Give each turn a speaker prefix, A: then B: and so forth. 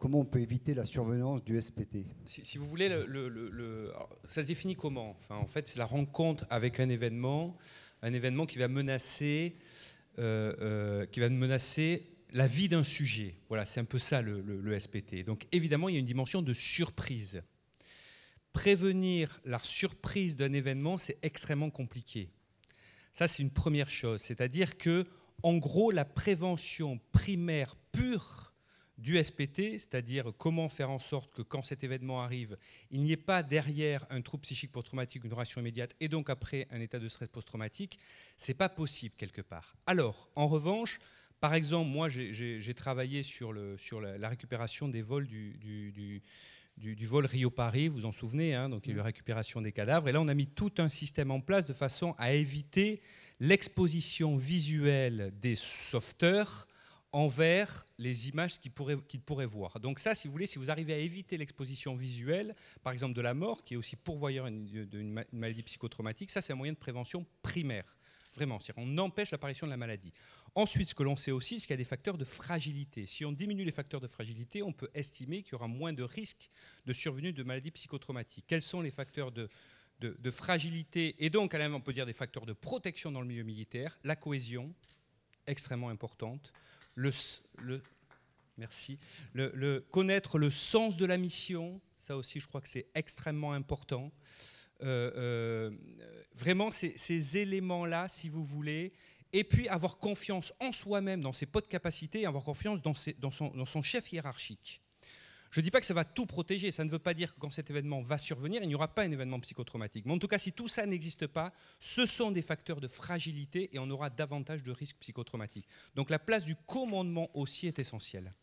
A: comment on peut éviter la survenance du SPT?
B: Si vous voulez, alors, ça se définit comment? Enfin, en fait, c'est la rencontre avec un événement qui va menacer la vie d'un sujet. Voilà, c'est un peu ça le SPT. Donc évidemment, il y a une dimension de surprise. Prévenir la surprise d'un événement, c'est extrêmement compliqué. Ça, c'est une première chose. C'est-à-dire que, en gros, la prévention primaire pure du SPT, c'est-à-dire comment faire en sorte que quand cet événement arrive, il n'y ait pas derrière un trouble psychique post-traumatique, une réaction immédiate, et donc après un état de stress post-traumatique, c'est pas possible quelque part. Alors, en revanche, par exemple, moi j'ai travaillé sur la récupération des vols du vol Rio-Paris, vous vous en souvenez, hein, donc il y a eu la récupération des cadavres, et là on a mis tout un système en place de façon à éviter l'exposition visuelle des sauveteurs envers les images qu'ils pourraient voir. Donc ça, si vous voulez, si vous arrivez à éviter l'exposition visuelle, par exemple de la mort, qui est aussi pourvoyeur d'une maladie psychotraumatique, ça c'est un moyen de prévention primaire. Vraiment, c'est-à-dire on empêche l'apparition de la maladie. Ensuite, ce que l'on sait aussi, c'est qu'il y a des facteurs de fragilité. Si on diminue les facteurs de fragilité, on peut estimer qu'il y aura moins de risques de survenue de maladies psychotraumatiques. Quels sont les facteurs de fragilité et donc, on peut dire des facteurs de protection dans le milieu militaire? La cohésion, extrêmement importante. Connaître le sens de la mission, ça aussi, je crois que c'est extrêmement important. Vraiment, ces éléments-là, si vous voulez, et puis avoir confiance en soi-même, dans ses potes de capacité, et avoir confiance dans son chef hiérarchique. Je ne dis pas que ça va tout protéger, ça ne veut pas dire que quand cet événement va survenir, il n'y aura pas un événement psychotraumatique. Mais en tout cas, si tout ça n'existe pas, ce sont des facteurs de fragilité et on aura davantage de risques psychotraumatiques. Donc la place du commandement aussi est essentielle.